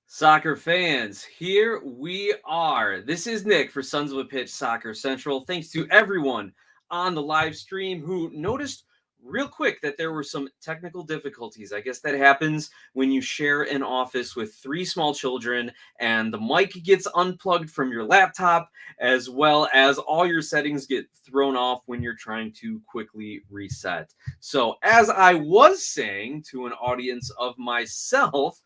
Soccer fans, here we are. This is Nick for Sons of a Pitch Soccer Central. Thanks to everyone on the live stream who noticed real quick that there were some technical difficulties. I guess that happens when you share an office with 3 small children and the mic gets unplugged from your laptop, as well as all your settings get thrown off when you're trying to quickly reset. So as I was saying to an audience of myself,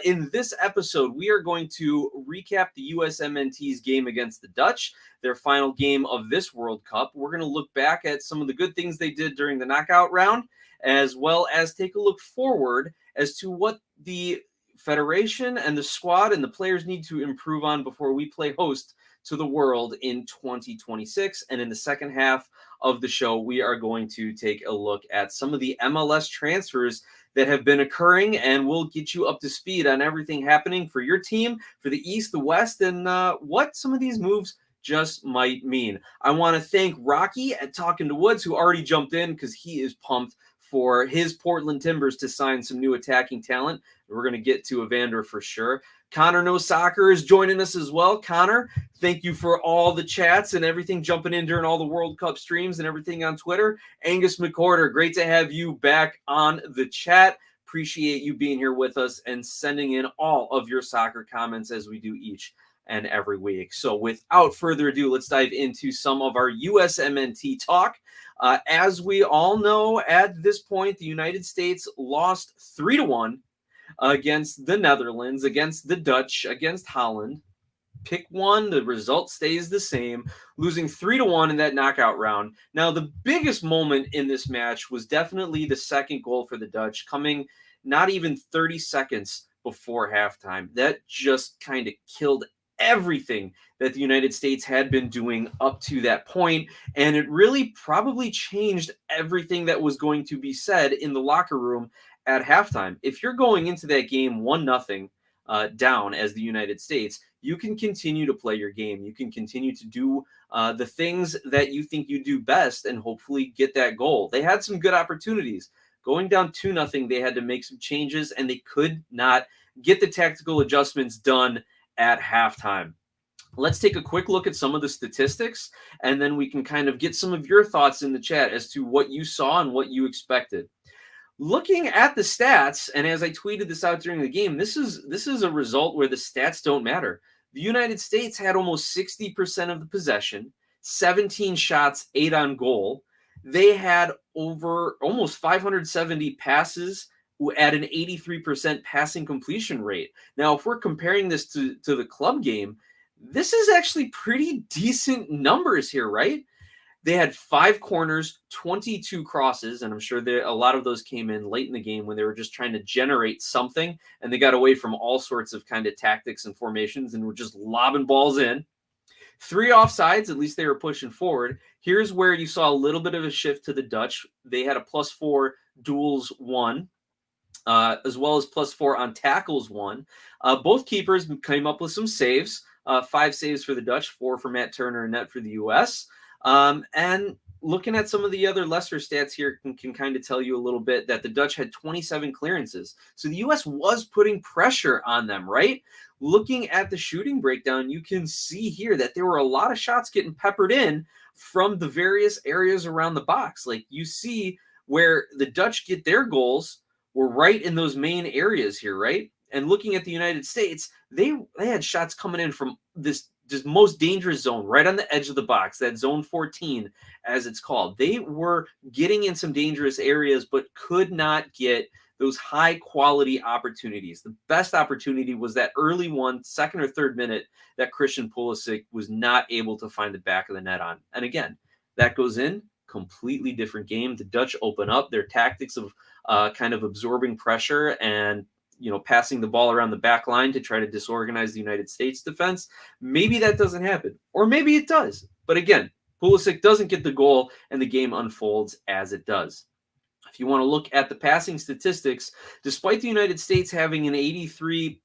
in this episode, we are going to recap the USMNT's game against the Dutch, their final game of this World Cup. We're going to look back at some of the good things they did during the knockout round, as well as take a look forward as to what the federation and the squad and the players need to improve on before we play host to the world in 2026. And in the second half of the show, we are going to take a look at some of the MLS transfers that have been occurring, and we'll get you up to speed on everything happening for your team, for the East, the West, and what some of these moves just might mean. I want to thank Rocky at Talking to Woods, who already jumped in because he is pumped for his Portland Timbers to sign some new attacking talent. We're going to get to Evander for sure. Connor Knows Soccer is joining us as well. Connor, thank you for all the chats and everything jumping in during all the World Cup streams and everything on Twitter. Angus McCorder, great to have you back on the chat. Appreciate you being here with us and sending in all of your soccer comments as we do each and every week. So without further ado, let's dive into some of our USMNT talk. As we all know, at this point, the United States lost 3-1 against the Netherlands, against the Dutch, against Holland. Pick one, the result stays the same, losing 3-1 in that knockout round. Now, the biggest moment in this match was definitely the second goal for the Dutch, coming not even 30 seconds before halftime. That just kind of killed everything that the United States had been doing up to that point, and it really probably changed everything that was going to be said in the locker room at halftime. If you're going into that game 1-0 down as the United States, you can continue to play your game. You can continue to do the things that you think you do best and hopefully get that goal. They had some good opportunities. Going down 2-0, they had to make some changes, and they could not get the tactical adjustments done at halftime. Let's take a quick look at some of the statistics, and then we can kind of get some of your thoughts in the chat as to what you saw and what you expected. Looking at the stats, and as I tweeted this out during the game, this is a result where the stats don't matter. The United States had almost 60% of the possession, 17 shots, 8 on goal. They had over almost 570 passes at an 83% passing completion rate. Now, if we're comparing this to the club game, this is actually pretty decent numbers here, right? They had 5 corners, 22 crosses, and I'm sure a lot of those came in late in the game when they were just trying to generate something, and they got away from all sorts of kind of tactics and formations and were just lobbing balls in. 3 offsides, at least they were pushing forward. Here's where you saw a little bit of a shift to the Dutch. They had a +4 duels won, as well as +4 on tackles won. Both keepers came up with some saves, 5 saves for the Dutch, 4 for Matt Turner and net for the U.S. And looking at some of the other lesser stats here can kind of tell you a little bit that the Dutch had 27 clearances. So the U.S. was putting pressure on them, right? Looking at the shooting breakdown, you can see here that there were a lot of shots getting peppered in from the various areas around the box. Like you see where the Dutch get their goals were right in those main areas here, right? And looking at the United States, they had shots coming in from this most dangerous zone right on the edge of the box, that zone 14, as it's called. They were getting in some dangerous areas, but could not get those high-quality opportunities. The best opportunity was that early one, second or third minute, that Christian Pulisic was not able to find the back of the net on. And again, that goes in, completely different game. The Dutch open up their tactics of kind of absorbing pressure and passing the ball around the back line to try to disorganize the United States defense. Maybe that doesn't happen, or maybe it does. But again, Pulisic doesn't get the goal, and the game unfolds as it does. If you want to look at the passing statistics, despite the United States having an 83%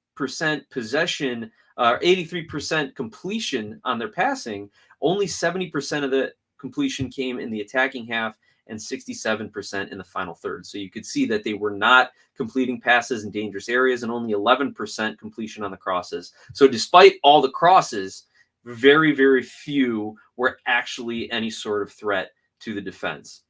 possession, 83% completion on their passing, only 70% of the completion came in the attacking half and 67% in the final third. So you could see that they were not completing passes in dangerous areas and only 11% completion on the crosses. So despite all the crosses, very, very few were actually any sort of threat to the defense.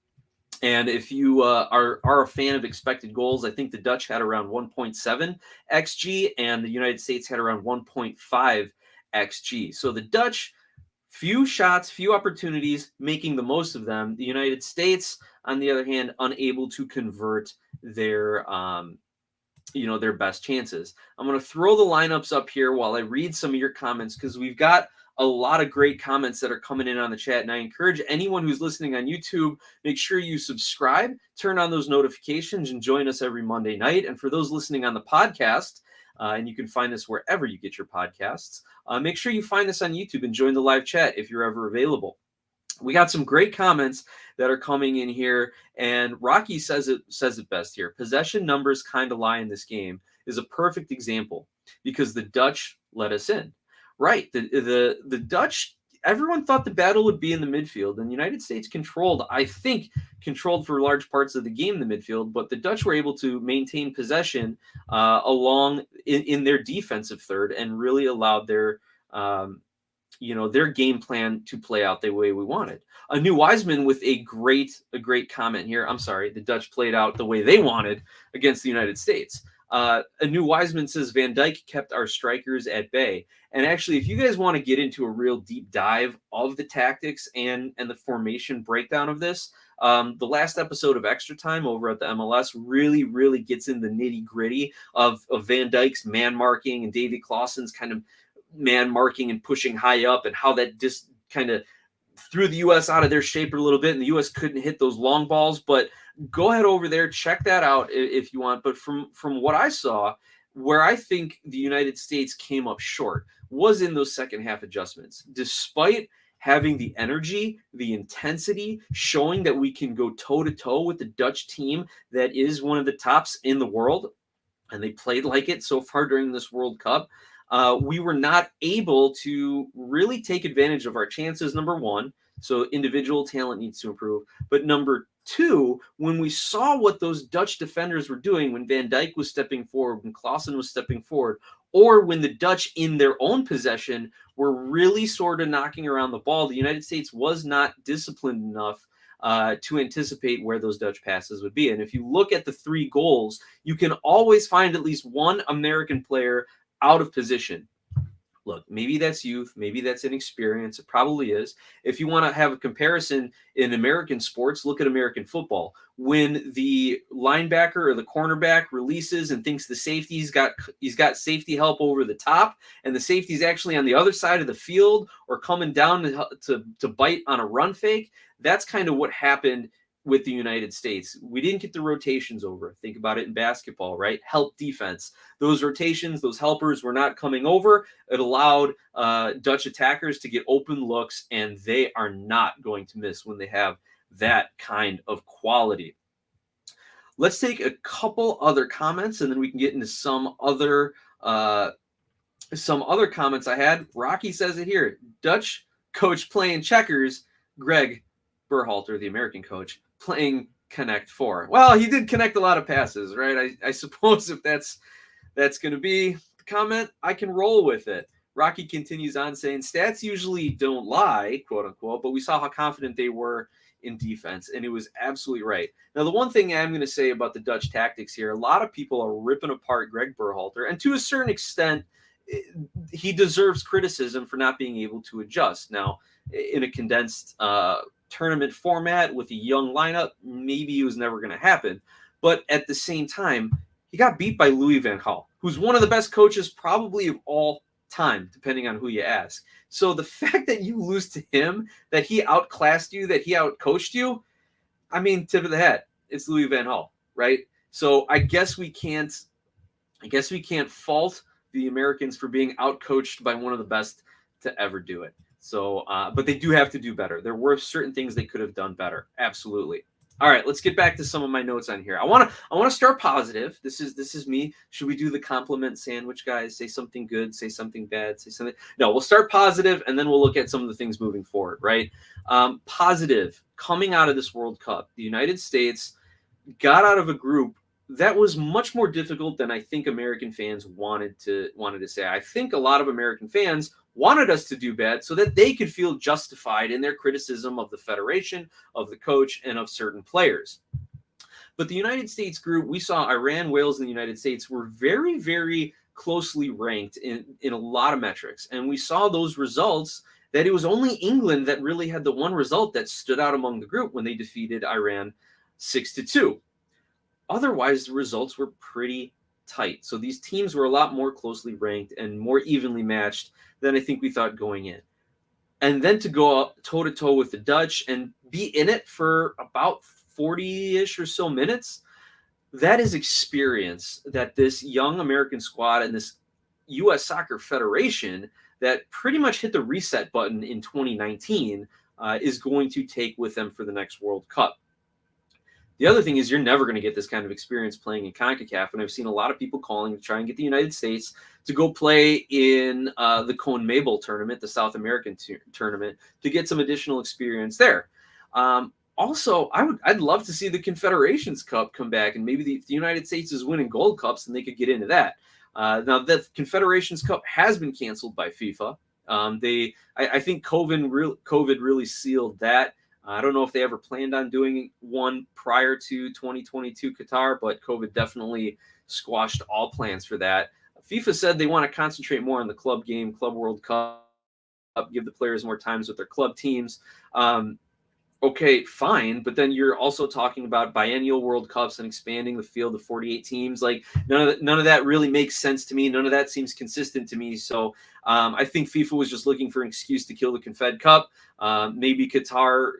And if you are a fan of expected goals, I think the Dutch had around 1.7 xG and the United States had around 1.5 xG. So the Dutch, few shots, few opportunities, making the most of them. The United States, on the other hand, unable to convert their their best chances. I'm going to throw the lineups up here while I read some of your comments, because we've got a lot of great comments that are coming in on the chat. And I encourage anyone who's listening on YouTube, make sure you subscribe, turn on those notifications, and join us every Monday night. And for those listening on the podcast, and you can find us wherever you get your podcasts, make sure you find us on YouTube and join the live chat if you're ever available. We got some great comments that are coming in here, and Rocky says it best here. Possession numbers kind of lie in this game is a perfect example because the Dutch let us in. Right, the Dutch, everyone thought the battle would be in the midfield, and the United States controlled for large parts of the game in the midfield, but the Dutch were able to maintain possession along in their defensive third and really allowed their their game plan to play out the way we wanted. A new Wiseman with a great comment here. I'm sorry, the Dutch played out the way they wanted against the United States. A new Wiseman says Van Dijk kept our strikers at bay. And actually, if you guys want to get into a real deep dive of the tactics and the formation breakdown of this, the last episode of Extra Time over at the MLS really gets in the nitty gritty of Van Dijk's man marking and Davy Claessen's kind of man marking and pushing high up, and how that just kind of threw the U.S. out of their shape a little bit, and the U.S. couldn't hit those long balls. But go ahead over there, check that out if you want. But from what I saw, where I think the United States came up short was in those second half adjustments. Despite having the energy, the intensity, showing that we can go toe-to-toe with the Dutch team that is one of the tops in the world, and they played like it so far during this World Cup, we were not able to really take advantage of our chances, number one. So individual talent needs to improve. But number two, when we saw what those Dutch defenders were doing, when Van Dijk was stepping forward, when Klaassen was stepping forward, or when the Dutch in their own possession were really sort of knocking around the ball, the United States was not disciplined enough to anticipate where those Dutch passes would be. And if you look at the 3 goals, you can always find at least one American player out of position. Look, maybe that's youth, maybe that's inexperience. It probably is. If you want to have a comparison in American sports, look at American football. When the linebacker or the cornerback releases and thinks the safety's he's got safety help over the top, and the safety's actually on the other side of the field or coming down to bite on a run fake, that's kind of what happened with the United States. We didn't get the rotations over. Think about it in basketball, right? Help defense. Those rotations, those helpers were not coming over. It allowed Dutch attackers to get open looks, and they are not going to miss when they have that kind of quality. Let's take a couple other comments, and then we can get into some other comments I had. Rocky says it here. Dutch coach playing checkers, Gregg Berhalter, the American coach, playing Connect 4. Well, he did connect a lot of passes, right? I suppose if that's going to be the comment, I can roll with it. Rocky continues on saying, stats usually don't lie, quote unquote, but we saw how confident they were in defense, and it was absolutely right. Now, the one thing I'm going to say about the Dutch tactics here, a lot of people are ripping apart Gregg Berhalter, and to a certain extent, he deserves criticism for not being able to adjust. Now, in a condensed tournament format with a young lineup, maybe it was never going to happen. But at the same time, he got beat by Louis van Gaal, who's one of the best coaches probably of all time, depending on who you ask. So the fact that you lose to him, that he outclassed you, that he outcoached you, I mean, tip of the hat. It's Louis van Gaal, right? So I guess we can't fault the Americans for being outcoached by one of the best to ever do it. So, but they do have to do better. There were certain things they could have done better. Absolutely. All right, let's get back to some of my notes on here. I want to start positive. This is me. Should we do the compliment sandwich, guys? Say something good, say something bad, say something. No, we'll start positive, and then we'll look at some of the things moving forward. Right? Positive coming out of this World Cup, the United States got out of a group that was much more difficult than I think American fans wanted to say. I think a lot of American fans wanted us to do bad so that they could feel justified in their criticism of the federation, of the coach, and of certain players. But the United States group, we saw Iran, Wales, and the United States were very, very closely ranked in a lot of metrics. And we saw those results that it was only England that really had the one result that stood out among the group when they defeated Iran 6-2. Otherwise, the results were pretty tight. So these teams were a lot more closely ranked and more evenly matched than I think we thought going in. And then to go up toe-to-toe with the Dutch and be in it for about 40-ish or so minutes, that is experience that this young American squad and this U.S. Soccer Federation that pretty much hit the reset button in 2019 is going to take with them for the next World Cup. The other thing is you're never going to get this kind of experience playing in CONCACAF, and I've seen a lot of people calling to try and get the United States to go play in the CONMEBOL tournament, the South American tournament, to get some additional experience there. Also, I'd love to see the Confederations Cup come back, and maybe if the United States is winning gold cups, then they could get into that. Now, the Confederations Cup has been canceled by FIFA. I think COVID really sealed that. I don't know if they ever planned on doing one prior to 2022 Qatar, but COVID definitely squashed all plans for that. FIFA said they want to concentrate more on the club game, Club World Cup, give the players more times with their club teams. Okay, fine, but then you're also talking about biennial World Cups and expanding the field to 48 teams. Like none of that really makes sense to me. None of that seems consistent to me. So I think FIFA was just looking for an excuse to kill the Confed Cup. Maybe Qatar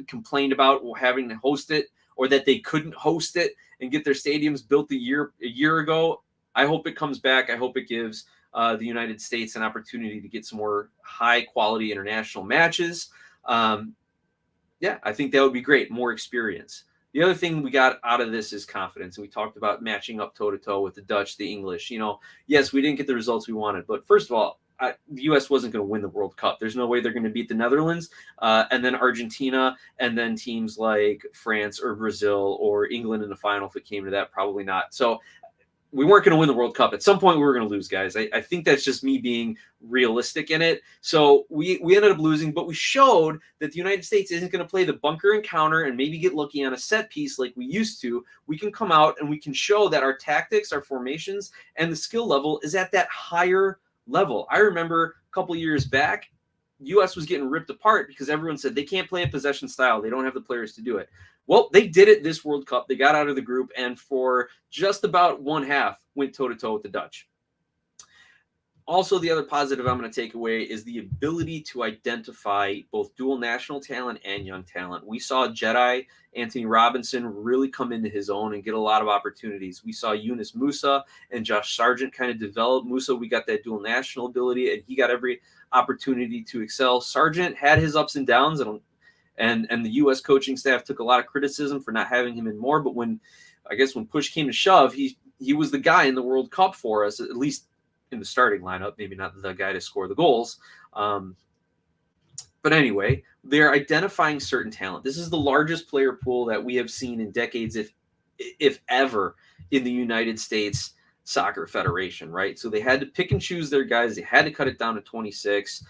complained about having to host it, or that they couldn't host it and get their stadiums built a year ago. I hope it comes back. I hope it gives the United States an opportunity to get some more high quality international matches. Yeah, I think that would be great. More experience. The other thing we got out of this is confidence. And we talked about matching up toe-to-toe with the Dutch, the English. Yes, we didn't get the results we wanted. But first of all, the U.S. wasn't going to win the World Cup. There's no way they're going to beat the Netherlands and then Argentina and then teams like France or Brazil or England in the final if it came to that. Probably not. So we weren't going to win the World Cup. At some point, we were going to lose, guys. I think that's just me being realistic in it. So we ended up losing, but we showed that the United States isn't going to play the bunker and counter and maybe get lucky on a set piece like we used to. We can come out and we can show that our tactics, our formations, and the skill level is at that higher level. I remember a couple years back, U.S. was getting ripped apart because everyone said they can't play a possession style. They don't have the players to do it. Well, they did it this World Cup. They got out of the group and for just about one half went toe-to-toe with the Dutch. Also, the other positive I'm going to take away is the ability to identify both dual national talent and young talent. We saw Jedi Anthony Robinson really come into his own and get a lot of opportunities. We saw Yunus Musa and Josh Sargent kind of develop. Musa, we got that dual national ability, and he got every opportunity to excel. Sargent had his ups and downs, and the U.S. coaching staff took a lot of criticism for not having him in more. But when push came to shove, he was the guy in the World Cup for us, at least in the starting lineup, maybe not the guy to score the goals. But anyway, they're identifying certain talent. This is the largest player pool that we have seen in decades, if ever, in the United States Soccer Federation, right? So they had to pick and choose their guys. They had to cut it down to 26.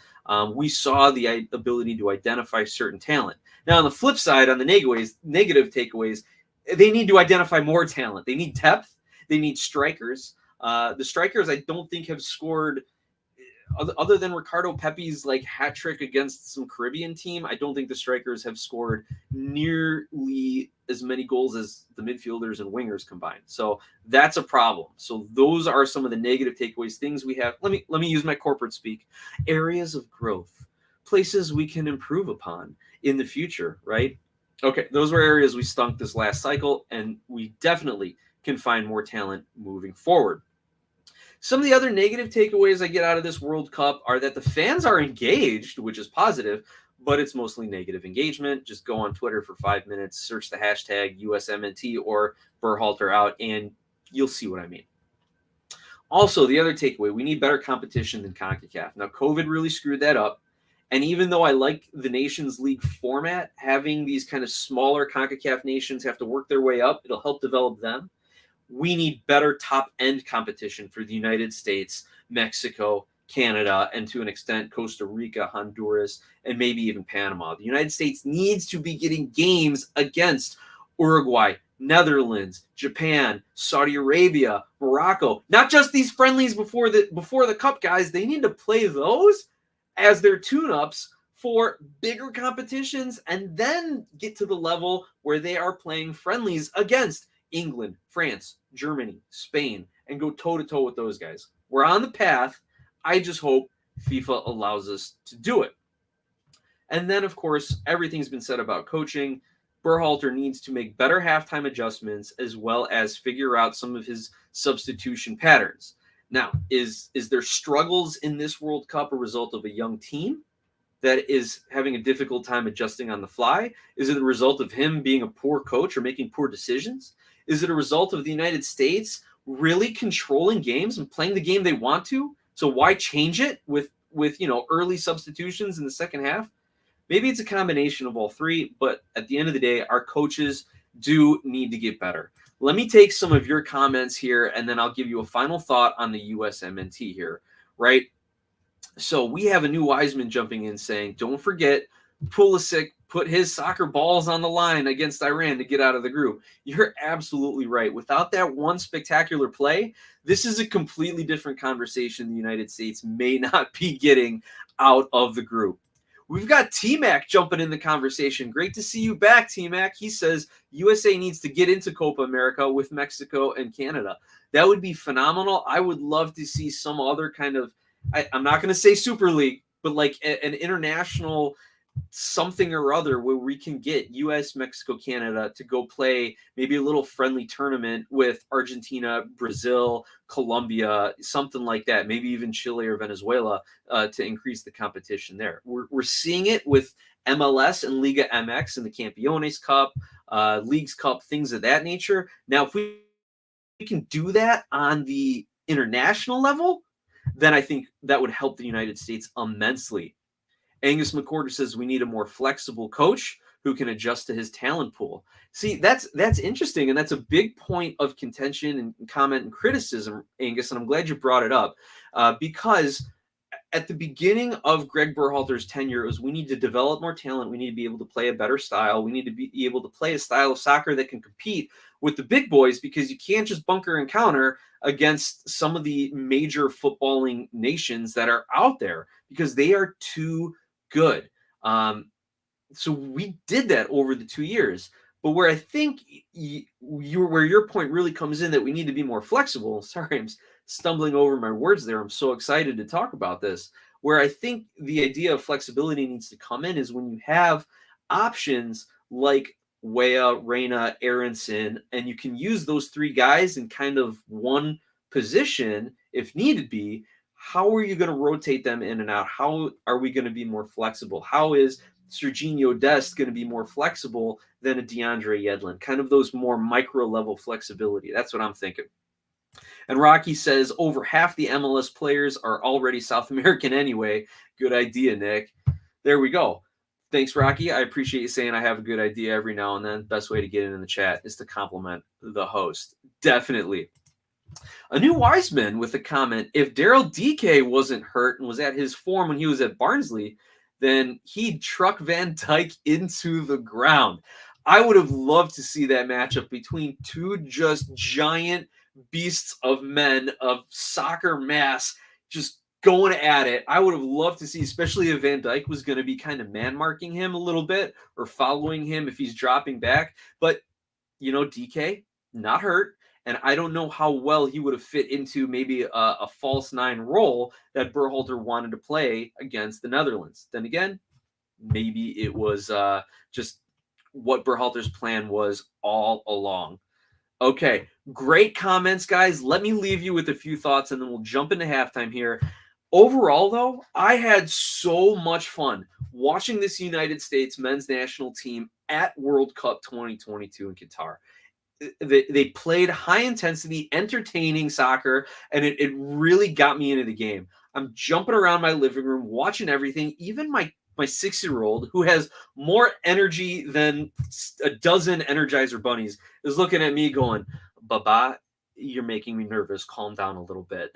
We saw the ability to identify certain talent. Now, on the flip side, on the negative takeaways, they need to identify more talent. They need depth. They need strikers. The strikers, I don't think, have scored, other than Ricardo Pepi's hat trick against some Caribbean team. I don't think the strikers have scored nearly as many goals as the midfielders and wingers combined. So that's a problem. So those are some of the negative takeaways, things we have. Let me use my corporate speak. Areas of growth, places we can improve upon in the future, right? Okay, those were areas we stunk this last cycle, and we definitely can find more talent moving forward. Some of the other negative takeaways I get out of this World Cup are that the fans are engaged, which is positive, but it's mostly negative engagement. Just go on Twitter for 5 minutes, search the hashtag USMNT or Berhalter out, and you'll see what I mean. Also, the other takeaway, we need better competition than CONCACAF. Now, COVID really screwed that up. And even though I like the Nations League format, having these kind of smaller CONCACAF nations have to work their way up, it'll help develop them. We need better top-end competition for the United States, Mexico, Canada, and to an extent, Costa Rica, Honduras, and maybe even Panama. The United States needs to be getting games against Uruguay, Netherlands, Japan, Saudi Arabia, Morocco. Not just these friendlies before the cup, guys. They need to play those as their tune-ups for bigger competitions and then get to the level where they are playing friendlies against England, France, Germany, Spain, and go toe-to-toe with those guys. We're on the path. I just hope FIFA allows us to do it. And then, of course, everything's been said about coaching. Berhalter needs to make better halftime adjustments as well as figure out some of his substitution patterns. Now, is their struggles in this World Cup a result of a young team that is having a difficult time adjusting on the fly? Is it a result of him being a poor coach or making poor decisions? Is it a result of the United States really controlling games and playing the game they want to? So why change it with early substitutions in the second half? Maybe it's a combination of all three, but at the end of the day, our coaches do need to get better. Let me take some of your comments here, and then I'll give you a final thought on the USMNT here, right? So we have a new Wiseman jumping in saying, don't forget, Pulisic put his soccer balls on the line against Iran to get out of the group. You're absolutely right. Without that one spectacular play, this is a completely different conversation the United States may not be getting out of the group. We've got T-Mac jumping in the conversation. Great to see you back, T-Mac. He says USA needs to get into Copa America with Mexico and Canada. That would be phenomenal. I would love to see some other kind of, I'm not going to say Super League, but like an international something or other where we can get US, Mexico, Canada to go play maybe a little friendly tournament with Argentina, Brazil, Colombia, something like that, maybe even Chile or Venezuela to increase the competition there. We're seeing it with MLS and Liga MX and the Campeones Cup, Leagues Cup, things of that nature. Now, if we can do that on the international level, then I think that would help the United States immensely. Angus McCorder says we need a more flexible coach who can adjust to his talent pool. See, that's interesting, and that's a big point of contention and comment and criticism, Angus, and I'm glad you brought it up because at the beginning of Gregg Berhalter's tenure, it was we need to develop more talent. We need to be able to play a better style. We need to be able to play a style of soccer that can compete with the big boys because you can't just bunker and counter against some of the major footballing nations that are out there because they are too good. So we did that over the 2 years. But where I think where your point really comes in that we need to be more flexible. Sorry, I'm stumbling over my words there. I'm so excited to talk about this. Where I think the idea of flexibility needs to come in is when you have options like Weah, Reyna, Aronson, and you can use those three guys in kind of one position if needed be. How are you going to rotate them in and out? How are we going to be more flexible? How is Serginho Dest going to be more flexible than a DeAndre Yedlin? Kind of those more micro-level flexibility. That's what I'm thinking. And Rocky says over half the MLS players are already South American anyway. Good idea, Nick. There we go. Thanks, Rocky. I appreciate you saying I have a good idea every now and then. Best way to get in the chat is to compliment the host. Definitely. A new Wiseman with a comment, if Daryl DK wasn't hurt and was at his form when he was at Barnsley, then he'd truck Van Dijk into the ground. I would have loved to see that matchup between two just giant beasts of men of soccer mass just going at it. I would have loved to see, especially if Van Dijk was going to be kind of man-marking him a little bit or following him if he's dropping back. But, DK, not hurt. And I don't know how well he would have fit into maybe a false nine role that Berhalter wanted to play against the Netherlands. Then again, maybe it was just what Berhalter's plan was all along. Okay, great comments, guys. Let me leave you with a few thoughts, and then we'll jump into halftime here. Overall, though, I had so much fun watching this United States men's national team at World Cup 2022 in Qatar. They played high intensity, entertaining soccer, and it really got me into the game. I'm jumping around my living room, watching everything. Even my 6-year-old, who has more energy than a dozen Energizer bunnies, is looking at me going, "Baba, you're making me nervous. Calm down a little bit."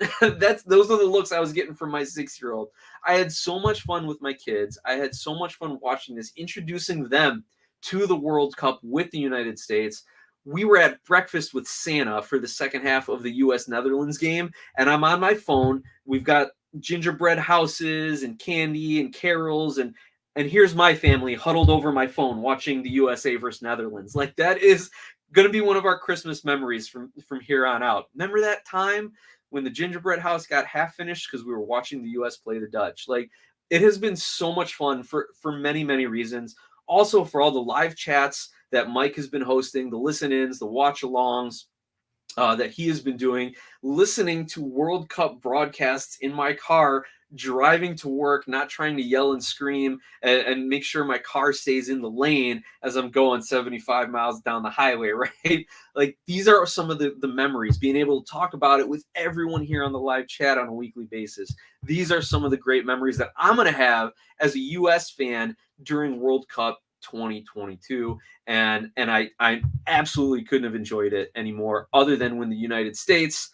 Those are the looks I was getting from my 6-year-old. I had so much fun with my kids. I had so much fun watching this, introducing them to the World Cup with the United States. We were at breakfast with Santa for the second half of the US-Netherlands game, and I'm on my phone. We've got gingerbread houses and candy and carols, and here's my family huddled over my phone watching the USA versus Netherlands. Like, that is going to be one of our Christmas memories from here on out. Remember that time when the gingerbread house got half finished because we were watching the US play the Dutch? Like, it has been so much fun for many, many reasons. Also, for all the live chats that Mike has been hosting, the listen-ins, the watch-alongs that he has been doing, listening to World Cup broadcasts in my car, driving to work, not trying to yell and scream and make sure my car stays in the lane as I'm going 75 miles down the highway, right? Like, these are some of the memories, being able to talk about it with everyone here on the live chat on a weekly basis. These are some of the great memories that I'm going to have as a U.S. fan during World Cup 2022, and I absolutely couldn't have enjoyed it anymore, other than when the United States,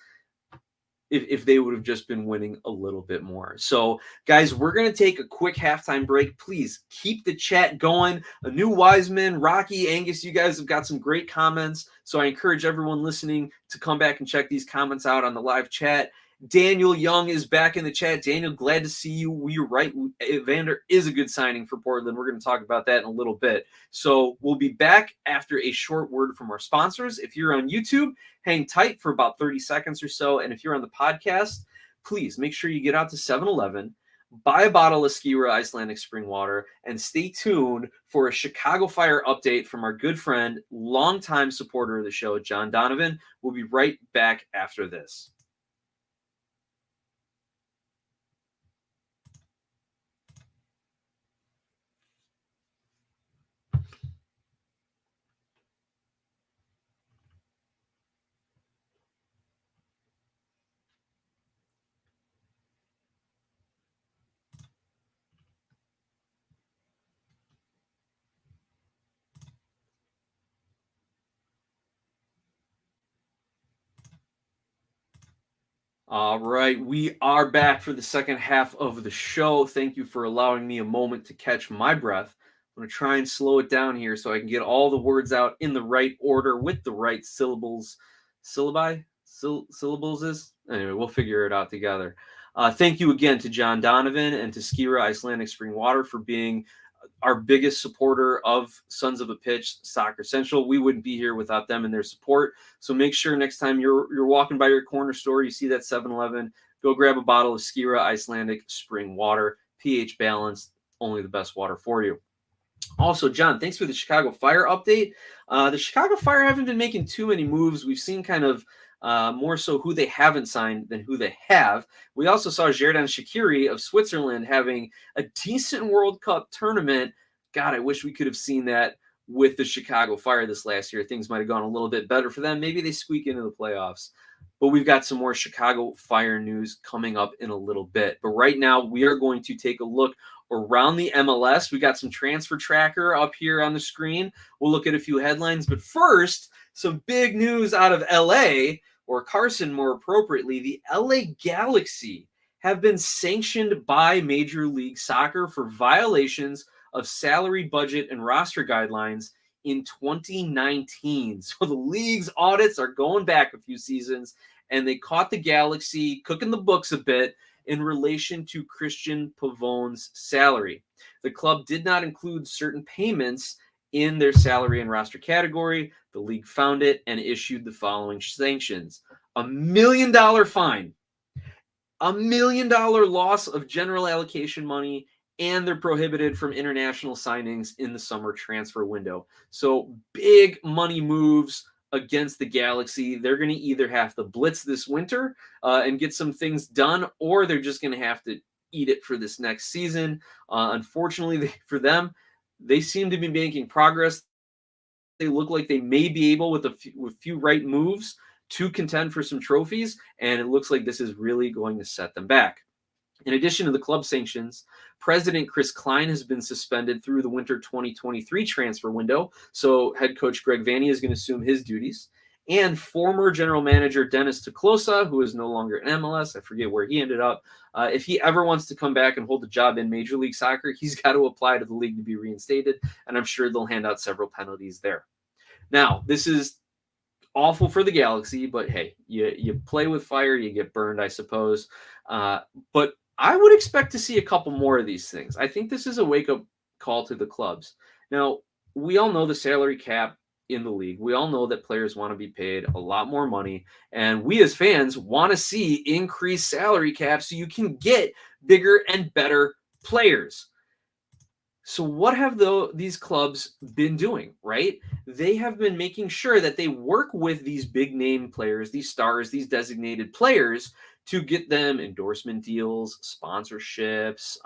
if they would have just been winning a little bit more. So, guys, we're going to take a quick halftime break. Please keep the chat going. A new Wiseman, Rocky, Angus, you guys have got some great comments, so I encourage everyone listening to come back and check these comments out on the live chat. Daniel Young is back in the chat. Daniel, glad to see you. You're right. Evander is a good signing for Portland. We're going to talk about that in a little bit. So we'll be back after a short word from our sponsors. If you're on YouTube, hang tight for about 30 seconds or so. And if you're on the podcast, please make sure you get out to 7-Eleven, buy a bottle of Skira Icelandic spring water, and stay tuned for a Chicago Fire update from our good friend, longtime supporter of the show, John Donovan. We'll be right back after this. All right, we are back for the second half of the show. Thank you for allowing me a moment to catch my breath. I'm going to try and slow it down here so I can get all the words out in the right order with the right syllables. Syllables is? Anyway, we'll figure it out together. Thank you again to John Donovan and to Skira Icelandic Spring Water for being our biggest supporter of Sons of a Pitch Soccer Central. We wouldn't be here without them and their support. So make sure next time you're walking by your corner store, you see that 7-Eleven, go grab a bottle of Skira Icelandic Spring Water, pH balanced, only the best water for you. Also, John, thanks for the Chicago Fire update. The Chicago Fire haven't been making too many moves. We've seen kind of more so who they haven't signed than who they have. We also saw Xherdan Shaqiri of Switzerland having a decent World Cup tournament. God, I wish we could have seen that with the Chicago Fire this last year. Things might have gone a little bit better for them. Maybe they squeak into the playoffs. But we've got some more Chicago Fire news coming up in a little bit. But right now, we are going to take a look around the MLS. We got some transfer tracker up here on the screen. We'll look at a few headlines. But first, some big news out of LA, or Carson more appropriately. The LA Galaxy have been sanctioned by Major League Soccer for violations of salary, budget, and roster guidelines in 2019. So the league's audits are going back a few seasons, and they caught the Galaxy cooking the books a bit in relation to Christian Pavon's salary. The club did not include certain payments in their salary and roster category. The league found it and issued the following sanctions: $1 million fine, $1 million loss of general allocation money, and they're prohibited from international signings in the summer transfer window. So big money moves against the Galaxy. They're going to either have to blitz this winter and get some things done, or they're just going to have to eat it for this next season. Unfortunately, for them, they seem to be making progress. They look like they may be able, with few right moves, to contend for some trophies, and it looks like this is really going to set them back. In addition to the club sanctions, President Chris Klein has been suspended through the winter 2023 transfer window, so head coach Greg Vanney is going to assume his duties. And former general manager Dennis Teclosa, who is no longer in MLS, I forget where he ended up, if he ever wants to come back and hold a job in Major League Soccer, he's got to apply to the league to be reinstated, and I'm sure they'll hand out several penalties there. Now, this is awful for the Galaxy, but hey, you play with fire, you get burned, I suppose. But I would expect to see a couple more of these things. I think this is a wake-up call to the clubs. Now, we all know the salary cap in the league. We all know that players want to be paid a lot more money, and we as fans want to see increased salary caps so you can get bigger and better players. So what have these clubs been doing, right? They have been making sure that they work with these big name players, these stars, these designated players, to get them endorsement deals, sponsorships,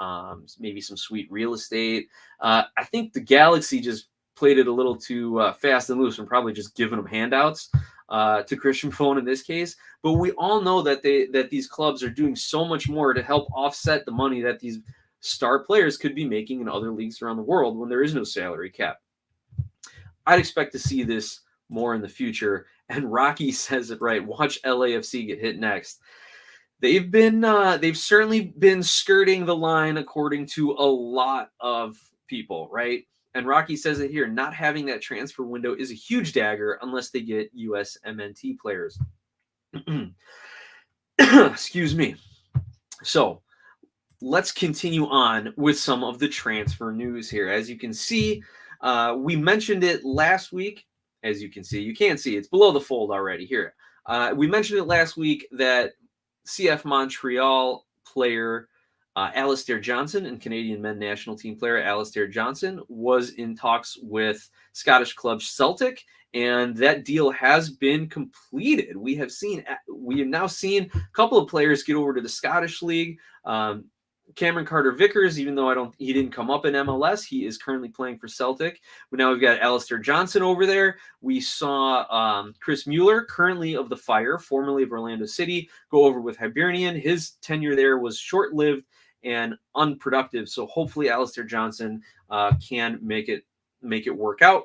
maybe some sweet real estate. I think the Galaxy just played it a little too fast and loose and probably just giving them handouts to Christian Phone in this case. But we all know that these clubs are doing so much more to help offset the money that these star players could be making in other leagues around the world when there is no salary cap. I'd expect to see this more in the future. And Rocky says it right. Watch LAFC get hit next. They've certainly been skirting the line according to a lot of people, right? And Rocky says it here, not having that transfer window is a huge dagger unless they get USMNT players. Excuse me. So let's continue on with some of the transfer news here. As you can see, we mentioned it last week. As you can see, you can't see, it's below the fold already here. We mentioned it last week that CF Montreal player Alistair Johnson and Canadian men national team player Alistair Johnson was in talks with Scottish club Celtic, and that deal has been completed. We have now seen a couple of players get over to the Scottish League. Cameron Carter-Vickers, even though he didn't come up in MLS, he is currently playing for Celtic. But now we've got Alistair Johnson over there. We saw Chris Mueller, currently of the Fire, formerly of Orlando City, go over with Hibernian. His tenure there was short-lived and unproductive. So hopefully Alistair Johnson can make it work out.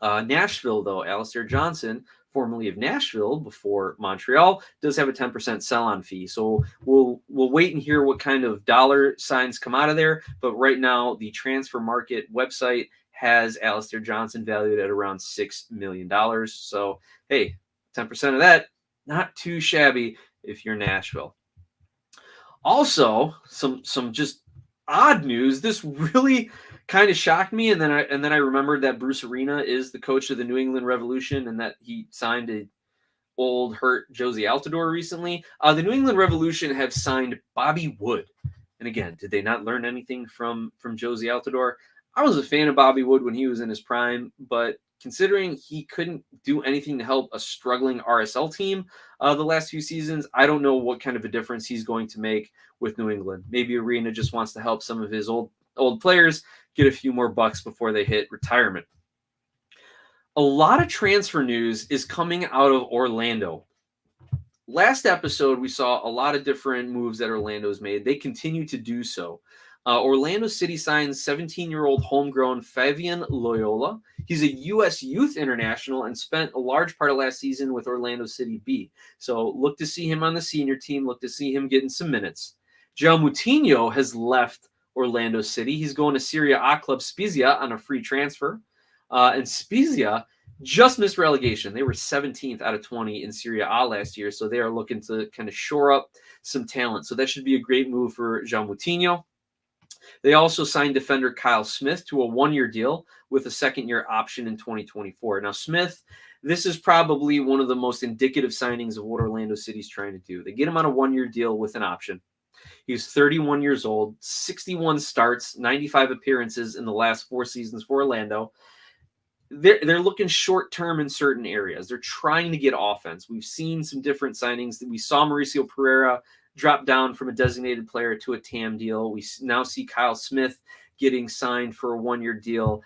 Nashville, though, Alistair Johnson, formerly of Nashville before Montreal, does have a 10% sell-on fee. So we'll wait and hear what kind of dollar signs come out of there. But right now, the transfer market website has Alistair Johnson valued at around $6 million. So, hey, 10% of that, not too shabby if you're Nashville. Also, some just odd news. This really kind of shocked me, and then I remembered that Bruce Arena is the coach of the New England Revolution, and that he signed a old hurt Josie Altidore recently. The New England Revolution have signed Bobby Wood, and again, did they not learn anything from Josie Altidore? I was a fan of Bobby Wood when he was in his prime, but considering he couldn't do anything to help a struggling RSL team the last few seasons, I don't know what kind of a difference he's going to make with New England. Maybe Arena just wants to help some of his old players get a few more bucks before they hit retirement. A lot of transfer news is coming out of Orlando. Last episode, we saw a lot of different moves that Orlando's made. They continue to do so. Orlando City signs 17-year-old homegrown Fabian Loyola. He's a U.S. youth international and spent a large part of last season with Orlando City B. So look to see him on the senior team. Look to see him getting some minutes. João Moutinho has left Orlando City. He's going to Serie A club Spezia on a free transfer. And Spezia just missed relegation. They were 17th out of 20 in Serie A last year, so they are looking to kind of shore up some talent. So that should be a great move for João Moutinho. They also signed defender Kyle Smith to a one-year deal with a second-year option in 2024. Now, Smith, this is probably one of the most indicative signings of what Orlando City's trying to do. They get him on a one-year deal with an option. He's 31 years old, 61 starts, 95 appearances in the last 4 seasons for Orlando. They're looking short-term in certain areas. They're trying to get offense. We've seen some different signings. We saw Mauricio Pereira dropped down from a designated player to a TAM deal. We now see Kyle Smith getting signed for a 1-year deal.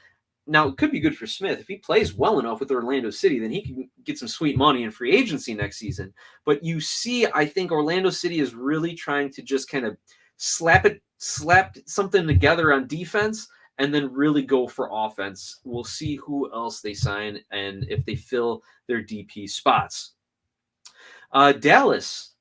Now, it could be good for Smith. If he plays well enough with Orlando City, then he can get some sweet money in free agency next season. But you see, I think Orlando City is really trying to just kind of slap something together on defense and then really go for offense. We'll see who else they sign and if they fill their DP spots. Dallas,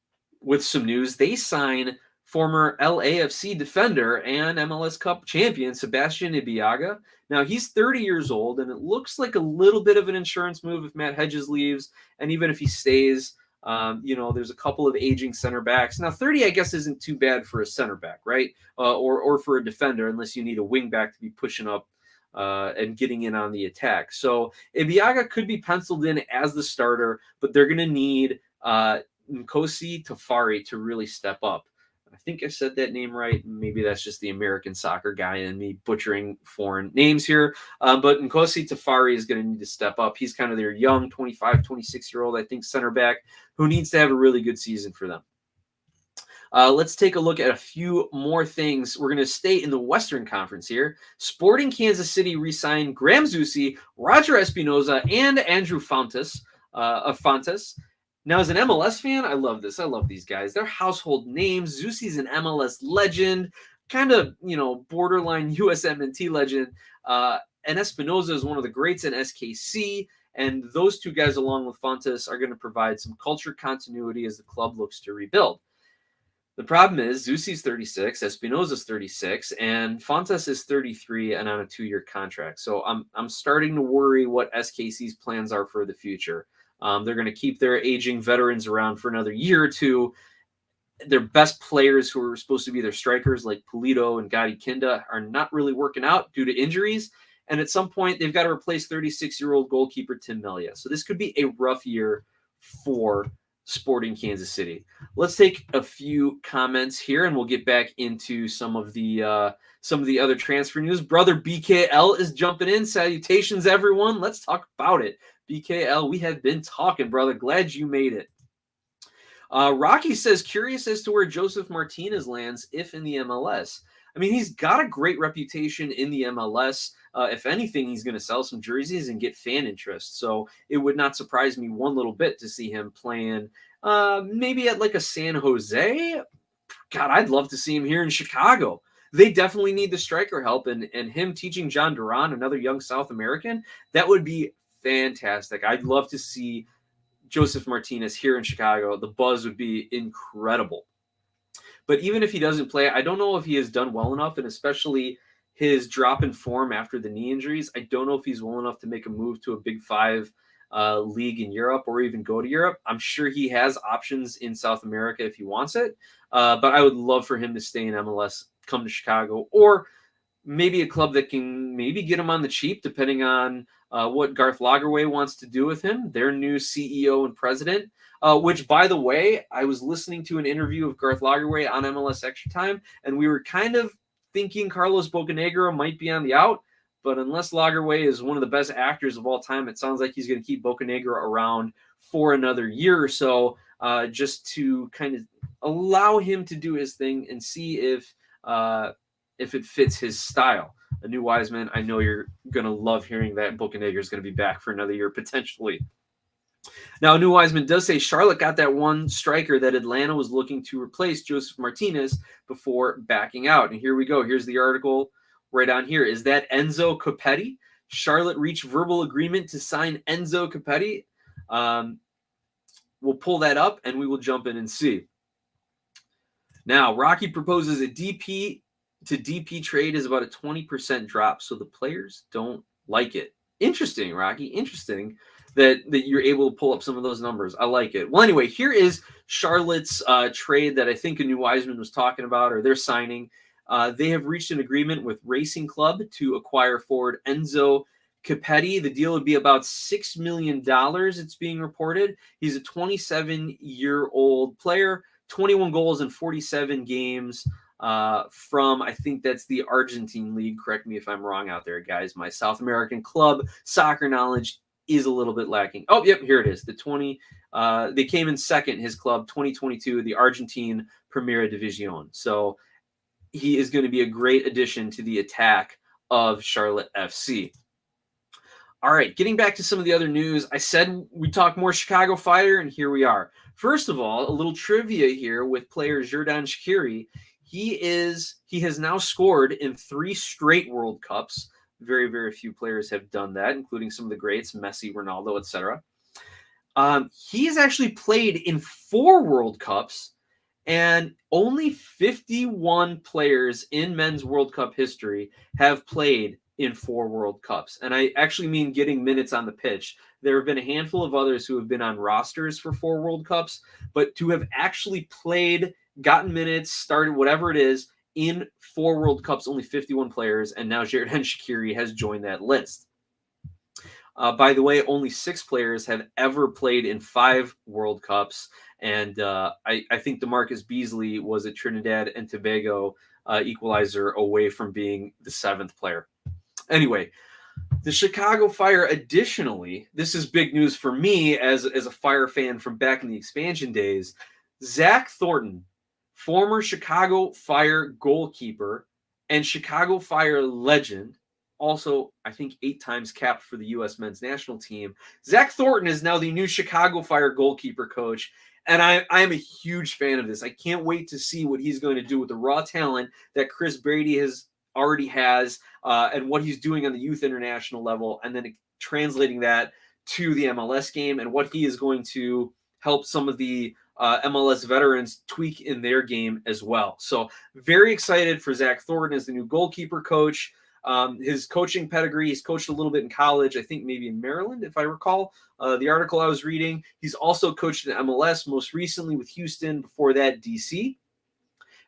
with some news, they sign former LAFC defender and MLS Cup champion Sebastian Ibeagha. Now, he's 30 years old, and it looks like a little bit of an insurance move if Matt Hedges leaves, and even if he stays. There's a couple of aging center backs. Now, 30, I guess, isn't too bad for a center back, right? Or for a defender, unless you need a wing back to be pushing up and getting in on the attack. So Ibeagha could be penciled in as the starter, but they're going to need Nkosi Tafari to really step up. I think I said that name right. Maybe that's just the American soccer guy and me butchering foreign names here. But Nkosi Tafari is going to need to step up. He's kind of their young 25, 26-year-old, I think, center back who needs to have a really good season for them. Let's take a look at a few more things. We're going to stay in the Western Conference here. Sporting Kansas City re-signed Graham Zusi, Roger Espinoza, and Andrew Fontes. Now, as an MLS fan, I love this. I love these guys. They're household names. Zusi's an MLS legend, kind of, borderline USMNT legend. And Espinoza is one of the greats in SKC. And those two guys, along with Fontes, are going to provide some culture continuity as the club looks to rebuild. The problem is Zusi's 36, Espinoza's 36, and Fontes is 33 and on a 2-year contract. So I'm starting to worry what SKC's plans are for the future. They're going to keep their aging veterans around for another year or two. Their best players who are supposed to be their strikers like Pulido and Gadi Kinda are not really working out due to injuries. And at some point, they've got to replace 36-year-old goalkeeper Tim Melia. So this could be a rough year for Sporting Kansas City. Let's take a few comments here, and we'll get back into some of the other transfer news. Brother BKL is jumping in. Salutations, everyone. Let's talk about it. BKL, we have been talking, brother. Glad you made it. Rocky says, curious as to where Joseph Martinez lands, if in the MLS. I mean, he's got a great reputation in the MLS. If anything, he's going to sell some jerseys and get fan interest. So it would not surprise me one little bit to see him playing maybe at like a San Jose. God, I'd love to see him here in Chicago. They definitely need the striker help, and him teaching John Duran, another young South American, that would be fantastic. I'd love to see Joseph Martinez here in Chicago. The buzz would be incredible. But even if he doesn't play, I don't know if he has done well enough, and especially his drop in form after the knee injuries, I don't know if he's well enough to make a move to a Big Five league in Europe or even go to Europe. I'm sure he has options in South America if he wants it, but I would love for him to stay in MLS, come to Chicago, or maybe a club that can maybe get him on the cheap, depending on what Garth Lagerwey wants to do with him, their new CEO and president, which, by the way, I was listening to an interview of Garth Lagerwey on MLS Extra Time, and we were kind of thinking Carlos Bocanegra might be on the out, but unless Lagerwey is one of the best actors of all time, it sounds like he's going to keep Bocanegra around for another year or so, just to kind of allow him to do his thing and see if it fits his style. A new Wiseman, I know you're going to love hearing that Bocanegra is going to be back for another year, potentially. Now, New Wiseman does say Charlotte got that one striker that Atlanta was looking to replace Joseph Martinez before backing out. And here we go. Here's the article right on here. Is that Enzo Copetti? Charlotte reached verbal agreement to sign Enzo Copetti. We'll pull that up and we will jump in and see. Now, Rocky proposes a DP to DP trade is about a 20% drop, so the players don't like it. Interesting, Rocky. Interesting that you're able to pull up some of those numbers. I like it. Well, anyway, here is Charlotte's trade that I think a new Wiseman was talking about, or they're signing. They have reached an agreement with Racing Club to acquire forward Enzo Copetti. The deal would be about $6 million, it's being reported. He's a 27-year-old player, 21 goals in 47 games. From, I think that's the Argentine league. Correct me if I'm wrong out there, guys. My South American club soccer knowledge is a little bit lacking. Oh, yep, here it is. They came in second, his club, 2022, the Argentine Primera División. So he is going to be a great addition to the attack of Charlotte FC. All right, getting back to some of the other news, I said we'd talk more Chicago Fire, and here we are. First of all, a little trivia here with player Xherdan Shaqiri. He has now scored in 3 straight World Cups. Very, very few players have done that, including some of the greats, Messi, Ronaldo, etc. He has actually played in 4 World Cups, and only 51 players in men's World Cup history have played in 4 World Cups. And I actually mean getting minutes on the pitch. There have been a handful of others who have been on rosters for 4 World Cups, but to have actually played, gotten minutes, started, whatever it is, in 4 World Cups, only 51 players, and now Xherdan Shaqiri has joined that list. By the way, only 6 players have ever played in 5 World Cups, and I think DeMarcus Beasley was a Trinidad and Tobago equalizer away from being the 7th player. Anyway, the Chicago Fire, additionally, this is big news for me as a Fire fan from back in the expansion days. Zach Thornton, former Chicago Fire goalkeeper and Chicago Fire legend, also, I think 8 times capped for the U.S. men's national team. Zach Thornton is now the new Chicago Fire goalkeeper coach, and I am a huge fan of this. I can't wait to see what he's going to do with the raw talent that Chris Brady already has, and what he's doing on the youth international level, and then translating that to the MLS game, and what he is going to help some of the MLS veterans tweak in their game as well. So very excited for Zach Thornton as the new goalkeeper coach. His coaching pedigree, he's coached a little bit in college, I think maybe in Maryland, if I recall the article I was reading. He's also coached in MLS, most recently with Houston, before that DC.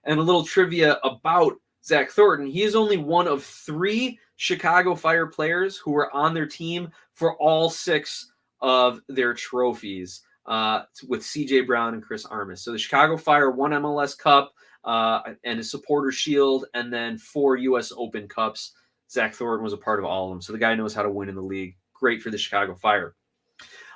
And a little trivia about Zach Thornton, he is only one of 3 Chicago Fire players who were on their team for all 6 of their trophies, with CJ Brown and Chris Armas. So the Chicago Fire won MLS Cup and a Supporter Shield, and then 4 U.S. Open Cups. Zach Thornton was a part of all of them. So the guy knows how to win in the league. Great for the Chicago Fire.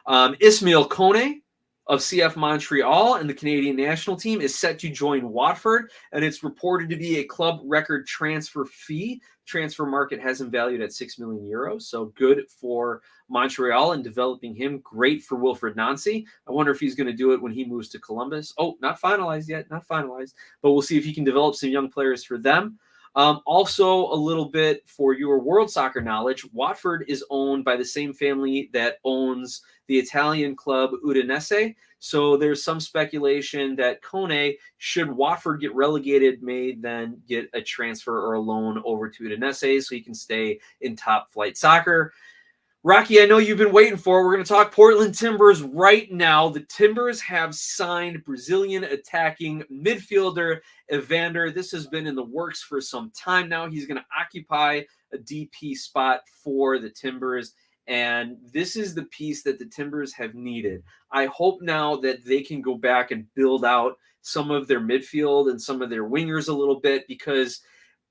Ismail Kone of CF Montreal and the Canadian national team is set to join Watford, and it's reported to be a club record transfer fee. Transfer market has him valued at €6 million, so good for Montreal and developing him. Great for Wilfred Nancy. I wonder if he's going to do it when he moves to Columbus. Oh, not finalized yet, but we'll see if he can develop some young players for them. Also, a little bit for your world soccer knowledge, Watford is owned by the same family that owns the Italian club Udinese. So there's some speculation that Kone, should Watford get relegated, may then get a transfer or a loan over to Udinese so he can stay in top flight soccer. Rocky, I know you've been waiting for it. We're going to talk Portland Timbers right now. The Timbers have signed Brazilian attacking midfielder Evander. This has been in the works for some time now. He's going to occupy a DP spot for the Timbers, and this is the piece that the Timbers have needed. I hope now that they can go back and build out some of their midfield and some of their wingers a little bit, because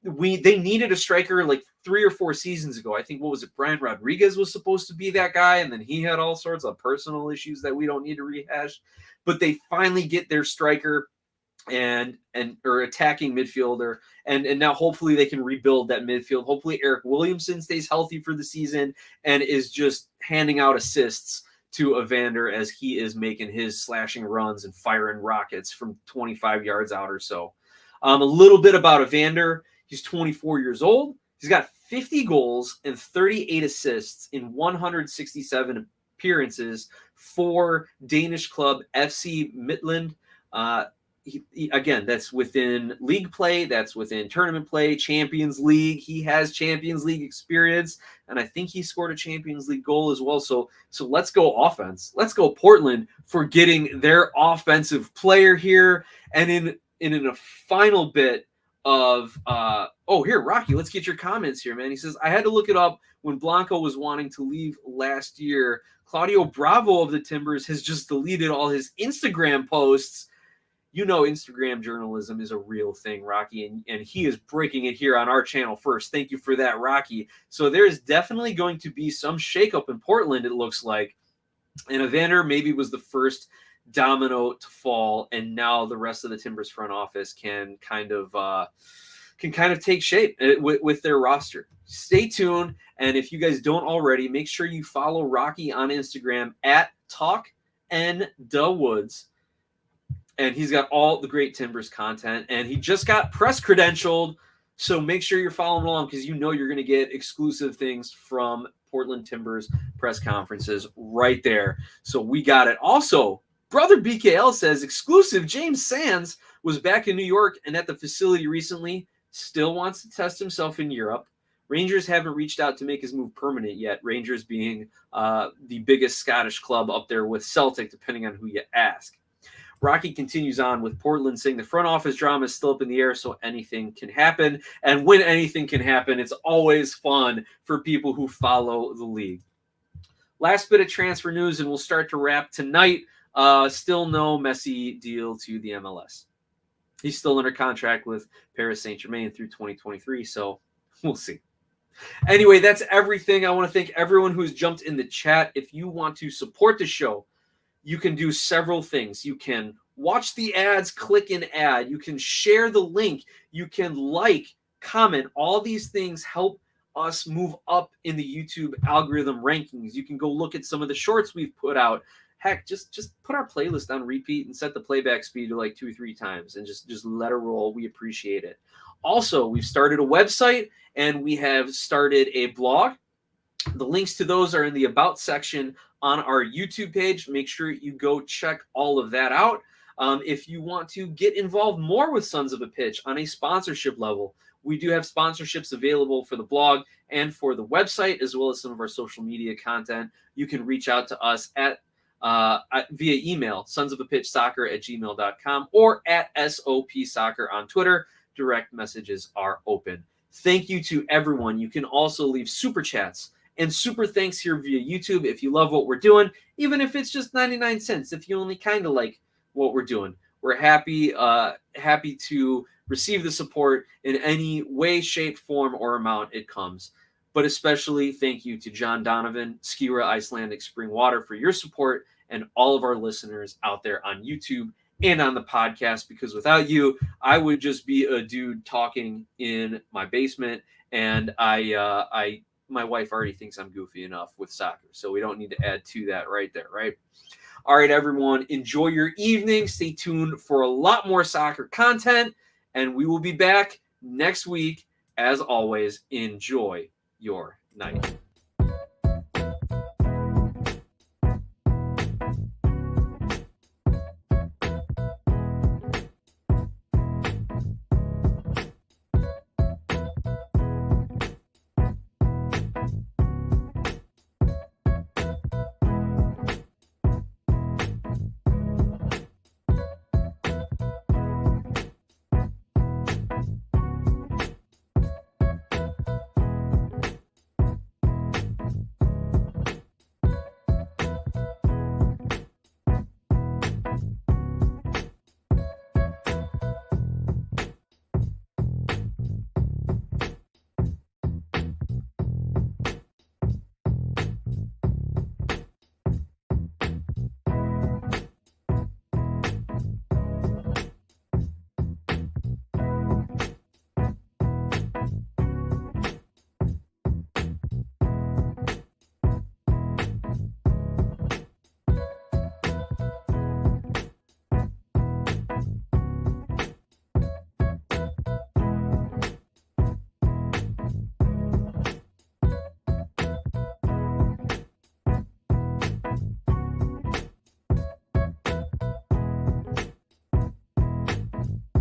they needed a striker like 3 or 4 seasons ago. I think, what was it, Brian Rodriguez was supposed to be that guy, and then he had all sorts of personal issues that we don't need to rehash. But they finally get their striker and or attacking midfielder, and now hopefully they can rebuild that midfield. Hopefully Eric Williamson stays healthy for the season and is just handing out assists to Evander as he is making his slashing runs and firing rockets from 25 yards out or so. A little bit about Evander. He's 24 years old. He's got 50 goals and 38 assists in 167 appearances for Danish club FC Midtjylland. Again, that's within league play. That's within tournament play, Champions League. He has Champions League experience, and I think he scored a Champions League goal as well. So let's go offense. Let's go Portland for getting their offensive player here. And in a final bit of here, Rocky, let's get your comments here, man. He says, I had to look it up when Blanco was wanting to leave last year. Claudio Bravo of the Timbers has just deleted all his Instagram posts. you know Instagram journalism is a real thing, Rocky, and he is breaking it here on our channel first. Thank you for that, Rocky. So there's definitely going to be some shakeup in Portland, it looks like. And Evander maybe was the first domino to fall, and now the rest of the Timbers front office can kind of take shape with their roster. Stay tuned, and if you guys don't already, make sure you follow Rocky on Instagram at TalkNDaWoods. And he's got all the great Timbers content, and he just got press credentialed. So make sure you're following along, because you know you're going to get exclusive things from Portland Timbers press conferences right there. So we got it. Also, Brother BKL says exclusive James Sands was back in New York and at the facility recently. Still wants to test himself in Europe. Rangers haven't reached out to make his move permanent yet. Rangers being the biggest Scottish club up there with Celtic, depending on who you ask. Rocky continues on with Portland saying the front office drama is still up in the air, so anything can happen. And when anything can happen, it's always fun for people who follow the league. Last bit of transfer news, and we'll start to wrap tonight. Still no Messi deal to the MLS. He's still under contract with Paris Saint-Germain through 2023, so we'll see. Anyway, that's everything. I want to thank everyone who's jumped in the chat. If you want to support the show, you can do several things. You can watch the ads, click an ad. You can share the link. You can like, comment. All these things help us move up in the YouTube algorithm rankings. You can go look at some of the shorts we've put out. Heck, just put our playlist on repeat and set the playback speed to like 2 or 3 times and just let her roll. We appreciate it. Also, we've started a website and we have started a blog. The links to those are in the About section on our YouTube page. Make sure you go check all of that out. If you want to get involved more with Sons of a Pitch on a sponsorship level, we do have sponsorships available for the blog and for the website, as well as some of our social media content. You can reach out to us via email, sonsofapitchsoccer@gmail.com, or at SOPsoccer on Twitter. Direct messages are open. Thank you to everyone. You can also leave super chats and super thanks here via YouTube if you love what we're doing, even if it's just 99 cents. If you only kind of like what we're doing, we're happy to receive the support in any way, shape, form, or amount it comes. But especially thank you to John Donovan, Skira Icelandic Spring Water, for your support, and all of our listeners out there on YouTube and on the podcast, because without you, I would just be a dude talking in my basement, and my wife already thinks I'm goofy enough with soccer, so we don't need to add to that right there, right? All right, everyone, enjoy your evening. Stay tuned for a lot more soccer content, and we will be back next week. As always, enjoy your night.